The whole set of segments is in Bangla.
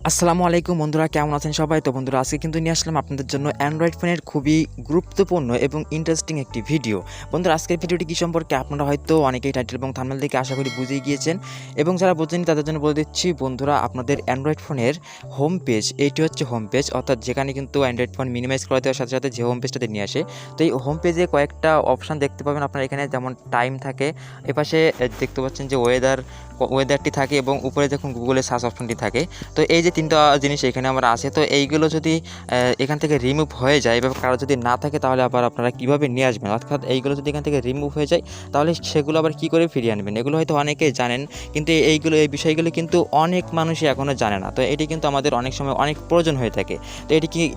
আসসালামু আলাইকুম বন্ধুরা, কেমন আছেন সবাই? তো বন্ধুরা, আজকে কিন্তু নিয়ে আসলাম আপনাদের জন্য অ্যান্ড্রয়েড ফোনের খুবই গুরুত্বপূর্ণ এবং ইন্টারেস্টিং একটি ভিডিও। বন্ধুরা, আজকের ভিডিওটি কী সম্পর্কে আপনারা হয়তো অনেকেই টাইটেল এবং থাম্বনেল দেখে আশা করি বুঝেই গিয়েছেন, এবং যারা বোঝেননি তাদের জন্য বলে দিচ্ছি। বন্ধুরা, আপনাদের অ্যান্ড্রয়েড ফোনের হোম পেজ, এইটি হচ্ছে হোম পেজ, অর্থাৎ যেখানে কিন্তু অ্যান্ড্রয়েড ফোন মিনিমাইজ করা দেওয়ার সাথে সাথে যে হোম পেজটাতে নিয়ে আসে। তো এই হোম পেজে কয়েকটা অপশান দেখতে পাবেন আপনারা এখানে, যেমন টাইম থাকে, এপাশে দেখতে পাচ্ছেন যে ওয়েদারটি থাকে, এবং উপরে দেখুন গুগলের সার্চ অপশনটি থাকে। তো এই যে তিনটা জিনিস এখানে আমার আছে, তো এইগুলো যদি এখান থেকে রিমুভ হয়ে যায় বা কারো যদি না থাকে, তাহলে আবার আপনারা কীভাবে নিয়ে আসবেন? অর্থাৎ এইগুলো যদি এখান থেকে রিমুভ হয়ে যায়, তাহলে সেগুলো আবার কী করে ফিরিয়ে আনবেন? এগুলো হয়তো অনেকেই জানেন, কিন্তু এই বিষয়গুলো কিন্তু অনেক মানুষই এখনও জানে না। তো এটি কিন্তু আমাদের অনেক সময় অনেক প্রয়োজন হয়ে থাকে। তো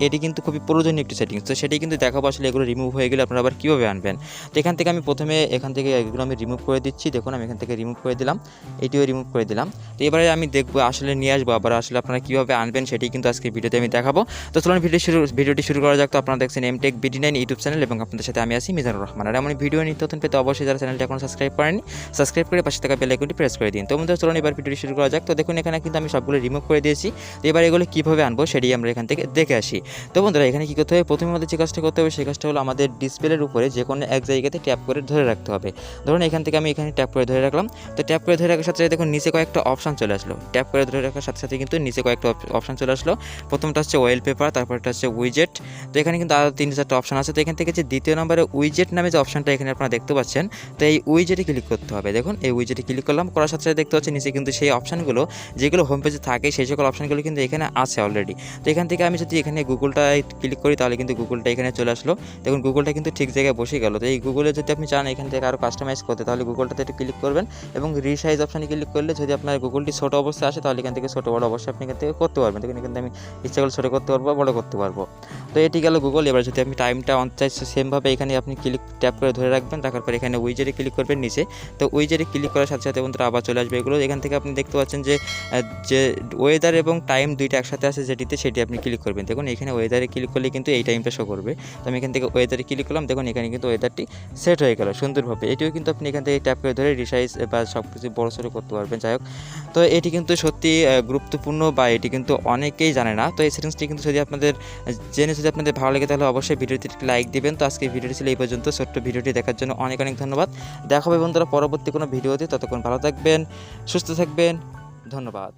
এটি কিন্তু খুবই প্রয়োজনীয় একটি সেটিংস। তো সেটি কিন্তু দেখাবো আসলে এগুলো রিমুভ হয়ে গেলে আপনারা আবার কীভাবে আনবেন। তো এখান থেকে আমি প্রথমে এগুলো আমি রিমুভ করে দিচ্ছি। দেখুন, আমি এখান থেকে রিমুভ করে দিলাম, এটিও রিমুভ করে দিলাম। তো এবারে আমি দেখবো আসলে নিয়ে আসবো আবার আসলে আপনারা কীভাবে আনবেন, সেটি কিন্তু আজকে ভিডিওতে আমি দেখাবো। তো চলুন ভিডিওটি শুরু করা যাক। তো আপনারা দেখছেন এমটেক bd9 ইউটিউব চ্যানেল, এবং আপনাদের সাথে আমি আছি মিজানুর রহমান। আর এমন ভিডিও নিত্য নতুন পেতে অবশ্যই যারা চ্যানেলটি এখন সাবস্ক্রাইব করেননি, সাবস্ক্রাইব করে পাশে থাকা বেল আইকনটি প্রেস করে দিন। তো বন্ধুরা, চলুন এবার ভিডিওটি শুরু করা যাক। তো দেখুন, এখানে কিন্তু আমি সবগুলো রিমুভ করে দিয়েছি। তো এবার এগুলো কীভাবে আনবো সেটি আমরা এখান থেকে দেখে আসি। তো বন্ধুরা, এখানে কী করতে হবে? প্রথমে আমাদের যে কাজটা করতে হবে সেই কাজটা হলো আমাদের ডিসপ্লের উপরে যে কোনো এক জায়গাতে ট্যাপ করে ধরে রাখতে হবে। ধরুন এখান থেকে আমি এখানে ট্যাপ করে ধরে রাখলাম। তো ট্যাপ করে ধরে রাখার সাথে সাথে দেখুন নিচে কয়েকটা অপশান চলে আসলো। ট্যাপ করে ধরে রাখার সাথে সাথে কিন্তু নিচে কয়েকটা অপশান চলে আসলো। প্রথমটা হচ্ছে ওয়েল পেপার, তারপরটা হচ্ছে উইজেট। তো এখানে কিন্তু আরও 3-4টা অপশান আছে। তো এখান থেকে যে দ্বিতীয় নম্বরে উইজেট নামে যে অপশানটা এখানে আপনারা দেখতে পাচ্ছেন, তো এই উইজেটে ক্লিক করতে হবে। দেখুন, এই উইজেটে ক্লিক করলাম, করার সাথে সাথে দেখতে পাচ্ছি নিচে কিন্তু সেই অপশানগুলো যেগুলো হোম পেজে থাকে, সেই সকল অপশানগুলো কিন্তু এখানে আছে অলরেডি। তো এখান থেকে আমি যদি এখানে গুগলটায় ক্লিক করি, তাহলে কিন্তু গুগলটা এখানে চলে আসলো। দেখুন, গুগলটা কিন্তু ঠিক জায়গায় বসে গেল। তো এই গুগলে যদি আপনি চান এখান থেকে আরও কাস্টমাইজ করতে, তাহলে গুগলটাতে একটু ক্লিক করবেন, এবং রিসাইজ অপশানে ক্লিক করলে যদি আপনার গুগলটি ছোট অবস্থায় আসে, তাহলে এখান থেকে ছোটো বড় অবশ্যই আপনি এখান থেকে করতে পারবেন। দেখুন, এখান থেকে আমি ইচ্ছা করলে ছোটো করতে পারবো, বড় করতে পারবো। তো এটি গেল গুগল। এবার যদি আপনি টাইমটা অন চাইছে, সেমভাবে এখানে আপনি ট্যাপ করে ধরে রাখবেন, রাখার পর এখানে উইজেটে ক্লিক করবেন নিচে। তো উইজেটে ক্লিক করার সাথে সাথে বন্ধুরা আবার চলে আসবে এগুলো। এখান থেকে আপনি দেখতে পাচ্ছেন যে ওয়েদার এবং টাইম দুইটা একসাথে আছে সেটি আপনি ক্লিক করবেন। দেখুন, এখানে ওয়েদারে ক্লিক করলে কিন্তু এই টাইমটা শো করবে। তো আমি এখান থেকে ওয়েদারে ক্লিক করলাম। দেখুন, এখানে কিন্তু ওয়েদারটি সেট হয়ে গেল সুন্দরভাবে। এটিও কিন্তু আপনি এখান থেকে ট্যাপ করে ধরে রিসাইজ বা সব কিছু বড় সড়ো করতে পারবেন। যাই হোক, তো এটি কিন্তু সত্যি গুরুত্বপূর্ণ, বা এটি কিন্তু অনেকেই জানে না। তো এই সেটিংসটি কিন্তু যদি আপনাদের ভালো লাগে, তাহলে অবশ্যই ভিডিওটি একটি লাইক দিবেন। তো আজকে ভিডিওটি ছিল এই পর্যন্ত। ছোট্ট ভিডিওটি দেখার জন্য অনেক অনেক ধন্যবাদ। দেখা হবে বন্ধুরা পরবর্তী কোনো ভিডিওতে। ততক্ষণ ভালো থাকবেন, সুস্থ থাকবেন। ধন্যবাদ।